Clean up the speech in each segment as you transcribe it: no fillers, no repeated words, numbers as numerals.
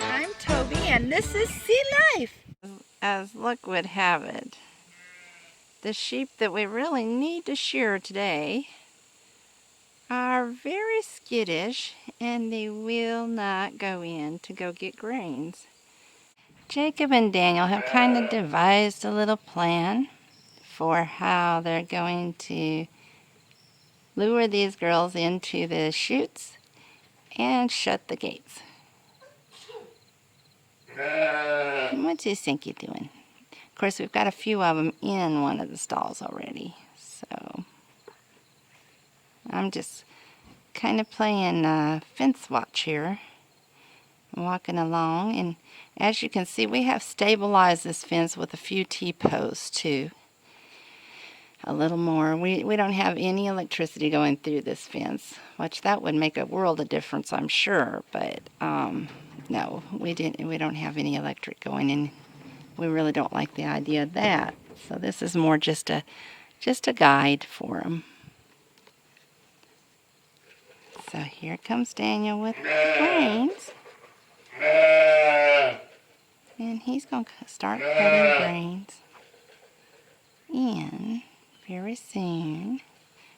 I'm Toby, and this is Sea Life. As luck would have it, the sheep that we really need to shear today are very skittish and they will not go in to go get grains. Jacob and Daniel have kind of devised a little plan for how they're going to lure these girls into the chutes and shut the gates. What do you think you're doing? Of course, we've got a few of them in one of the stalls already, so I'm just kind of playing fence watch here, walking along, and as you can see, we have stabilized this fence with a few T-posts too. A little more. We don't have any electricity going through this fence, which that would make a world of difference, I'm sure, but no, we don't have any electric going in. We really don't like the idea of that. So this is more just a guide for them. So here comes Daniel with the grains. And he's going to start cutting grains. And very soon,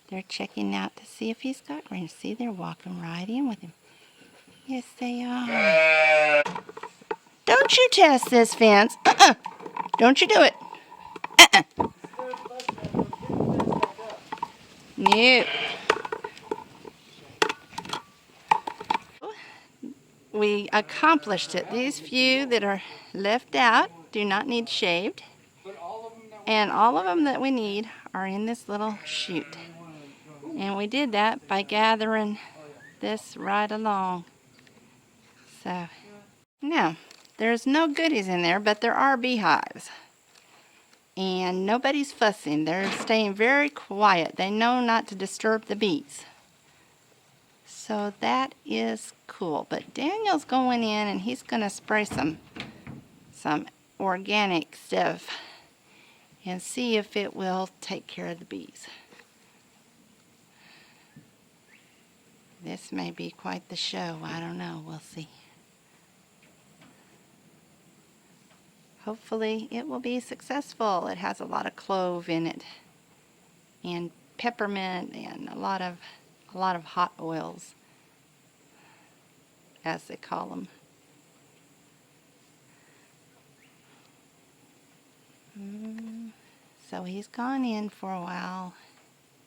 they're checking out to see if he's got grains. See, they're walking right in with him. Yes, they are. Don't you test this fence. Don't you do it. No. We accomplished it. These few that are left out do not need shaved. And all of them that we need are in this little chute. And we did that by gathering this right along. So, now, there's no goodies in there, but there are beehives. And nobody's fussing. They're staying very quiet. They know not to disturb the bees. So that is cool. But Daniel's going in and he's going to spray some organic stuff and see if it will take care of the bees. This may be quite the show. I don't know. We'll see. Hopefully it will be successful. It has a lot of clove in it and peppermint and a lot of hot oils, as they call them. So he's gone in for a while.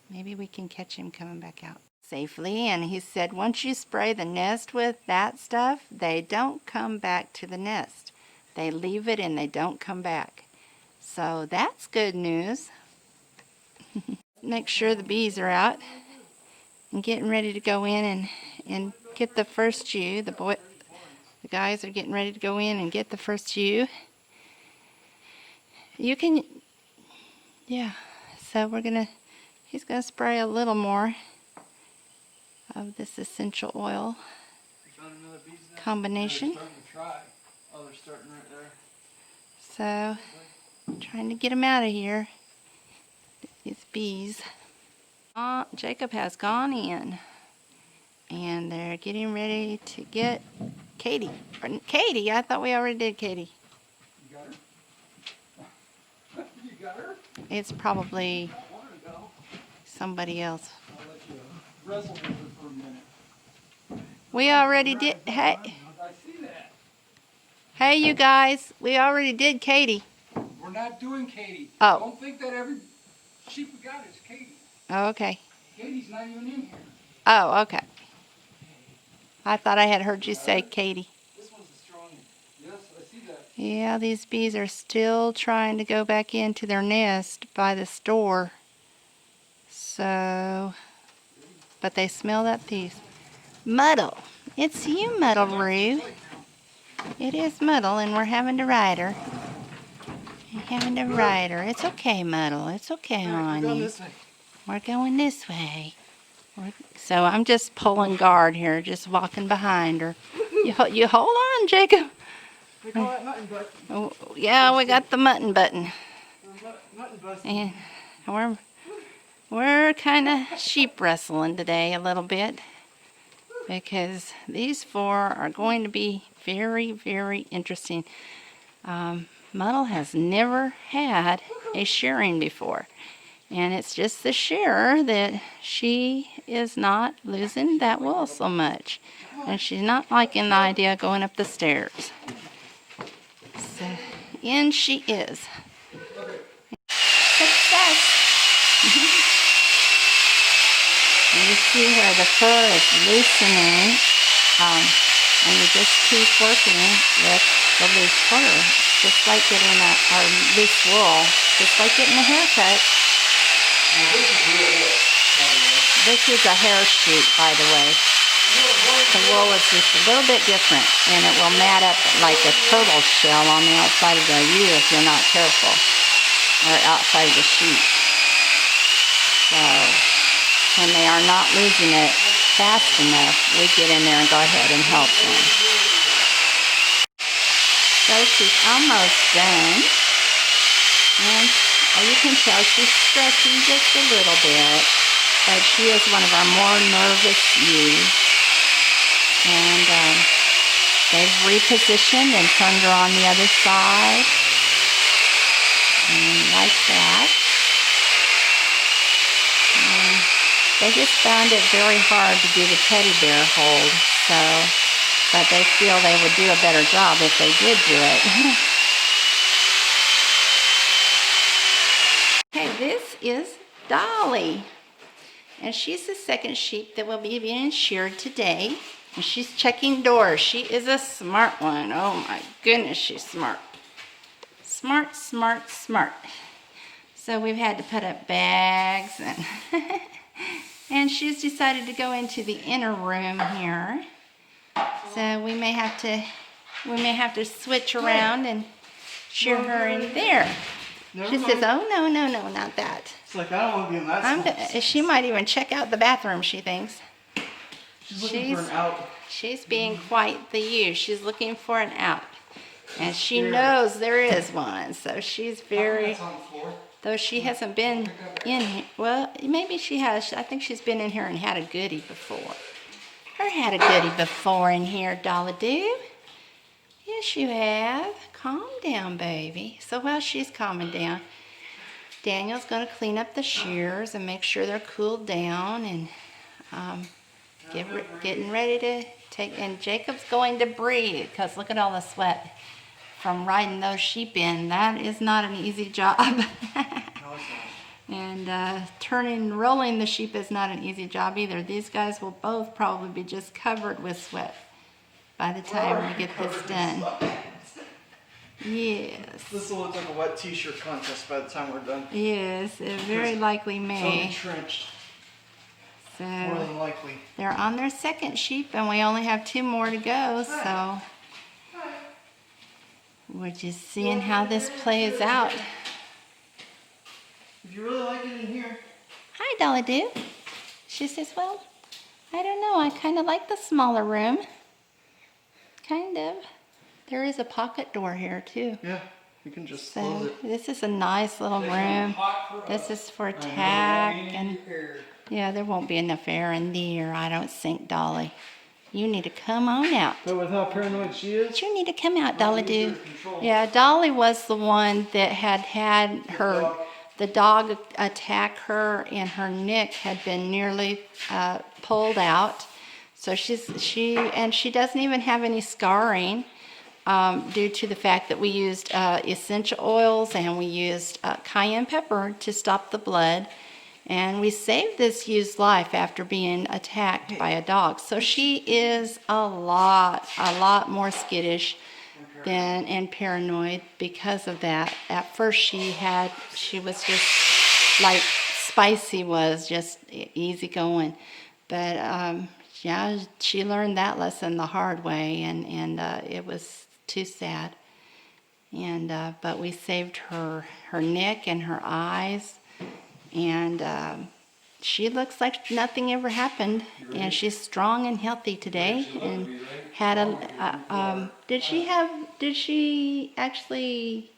Maybe we can catch him coming back out safely. And he said once you spray the nest with that stuff, they don't come back to the nest. They leave it and they don't come back. So that's good news. Make sure the bees are out and getting ready to go in and get the first ewe. The guys are getting ready to go in and get the first ewe. You can, yeah. So he's gonna spray a little more of this essential oil combination. Oh, they're starting right there. So, trying to get them out of here. These bees. Jacob has gone in, and they're getting ready to get Katie. Katie, I thought we already did Katie. You got her? You got her? It's probably somebody else. I'll let you wrestle with her for a minute. We already did. Hey, I see that. hey, you guys. We already did Katie. We're not doing Katie. Oh. Don't think that every sheep we got is Katie. Oh, okay. Katie's not even in here. Oh, okay. I thought I had heard you say Katie. This one's a strong one. Yes, I see that. Yeah, these bees are still trying to go back into their nest by the store. So, but they smell that piece. Muddle. It's you, Muddle Roo. It is Muddle, and we're having to ride her. It's okay, Muddle. It's okay, honey. We're going this way. We're going this way. So I'm just pulling guard here, just walking behind her. You hold on, Jacob. We call that mutton butt. Oh, yeah, we got the mutton button. Mutton bust. And we're kind of sheep wrestling today a little bit. because these four are going to be very, very interesting. Muddle has never had a shearing before, and it's just the shearer that she is not losing that wool so much, and she's not liking the idea of going up the stairs. So in she is. Success! And you see where the fur is loosening, and you just keep working with the loose fur, just like getting a loose wool, just like getting a haircut. Now, this is real wool, by the way. This is a hair sheet, by the way. The wool is just a little bit different, and it will mat up like a turtle shell on the outside of the U if you're not careful, or outside of the sheet. So when they are not losing it fast enough, we get in there and go ahead and help them. So she's almost done, and you can tell she's stretching just a little bit, but she is one of our more nervous ewes. And they've repositioned and turned her on the other side, and like that. And they just found it very hard to do the teddy bear hold, but they feel they would do a better job if they did do it. Okay, this is Dolly, and she's the second sheep that will be being sheared today. And she's checking doors. She is a smart one. Oh my goodness, she's smart. Smart, smart, smart. So we've had to put up bags, and and she's decided to go into the inner room here. So we may have to switch around and shear her in there. She says, "Oh no, no, no, not that." It's like, I don't want to be in that spot. She might even check out the bathroom, she thinks. She's looking for an out. She's being quite the ewe. She's looking for an out. And she knows there is one. So she's very, On the floor. though she hasn't been in here. Well, maybe she has. I think she's been in here and had a goodie before. Had a goodie before in here, Dolly Doo. Yes, you have. Calm down, baby. So while she's calming down, Daniel's going to clean up the shears and make sure they're cooled down, and getting ready to take, and Jacob's going to breathe, because look at all the sweat from riding those sheep in. That is not an easy job. No, it's not. And rolling the sheep is not an easy job either. These guys will both probably be just covered with sweat by the time we get this done. Yes. This will look like a wet t-shirt contest by the time we're done. Yes, it very likely So may. entrenched, So more than likely. they're on their second sheep, and we only have 2 more to go, so we're just seeing how this plays out. If you really like it in here. Hi, Dolly Doo. She says, well, I don't know. I kind of like the smaller room. Kind of. There is a pocket door here, too. Yeah, you can just close So it. this is a nice little room. This is for tack, and yeah, there won't be enough air in there, I don't think, Dolly. You need to come on out. But with how paranoid she is, You need to come out, Dolly Doo. Yeah, Dolly was the one that had the dog attack her, and her neck had been nearly pulled out. So she doesn't even have any scarring. Due to the fact that we used essential oils, and we used cayenne pepper to stop the blood, and we saved this ewe's life after being attacked by a dog. So she is a lot more skittish and paranoid because of that. At first she was just like Spicy was, just easy going, but yeah, she learned that lesson the hard way, and it was too sad. And but we saved her neck and her eyes, and she looks like nothing ever happened, and she's strong and healthy today. And had did she actually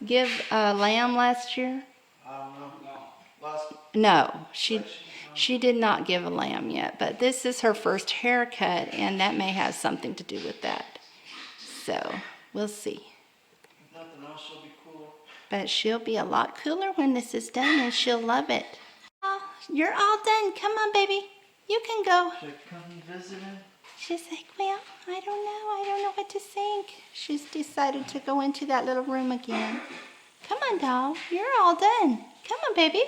give a lamb last year? I don't know. Last No, she She did not give a lamb yet, but this is her first haircut, and that may have something to do with that. So, we'll see. If nothing else, she'll be cool. But she'll be a lot cooler when this is done, and she'll love it. Oh, you're all done. Come on, baby. You can go. Should I come visit him? She's like, well, I don't know. I don't know what to think. She's decided to go into that little room again. Come on, doll. You're all done. Come on, baby.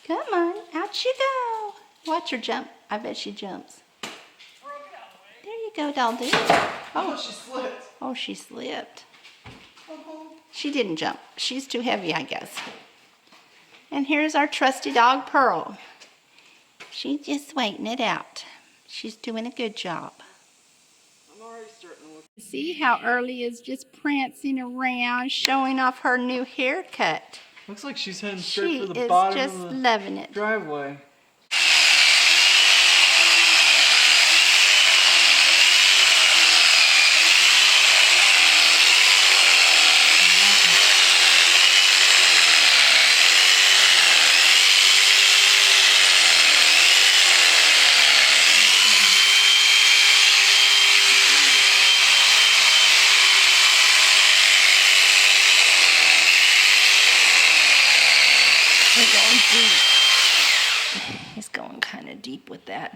Come on. Out you go. Watch her jump. I bet she jumps. There you go, doll dude. Oh, she slipped. Oh, she slipped. She didn't jump. She's too heavy, I guess. And here's our trusty dog, Pearl. She's just waiting it out. She's doing a good job. I'm already starting to look. See how Early is just prancing around, showing off her new haircut. Looks like she's heading straight She for the is bottom just of the loving it. driveway. We're going deep. He's going kind of deep with that.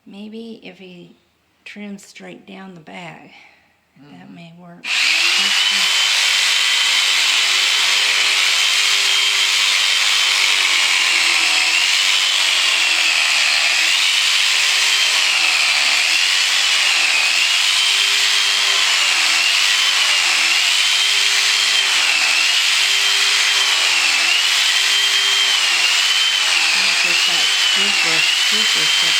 Maybe if he trims straight down the bag, that may work. Super thick.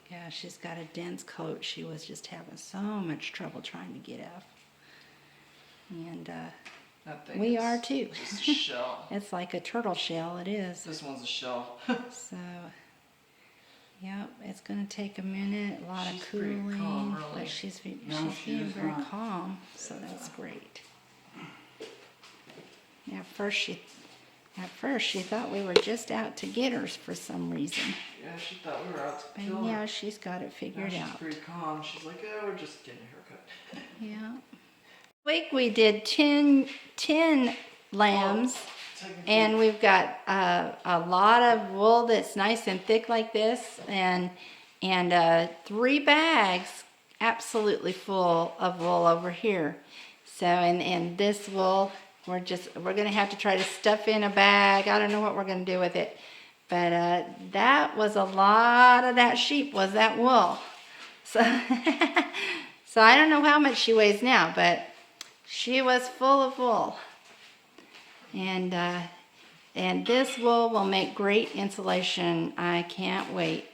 Yeah, she's got a dense coat. She was just having so much trouble trying to get off. And That thing we is are too. Just a shell. It's like a turtle shell, it is. This one's a shell. So, yep, it's going to take a minute, a lot She's of pretty cooling, calm, really. but she's No, she being is very not. calm, so that's great. At first she thought we were just out to get her for some reason. Yeah, she thought we were out to But kill now her. she's got it Now figured she's out. pretty calm. She's like, yeah, we're just getting a haircut. Yeah. Week we did 10 lambs, Technically, and we've got a lot of wool that's nice and thick like this, and 3 bags absolutely full of wool over here. So and this wool we're gonna have to try to stuff in a bag. I don't know what we're gonna do with it, but that was a lot of that sheep was that wool. So so I don't know how much she weighs now, but she was full of wool. And this wool will make great insulation. I can't wait.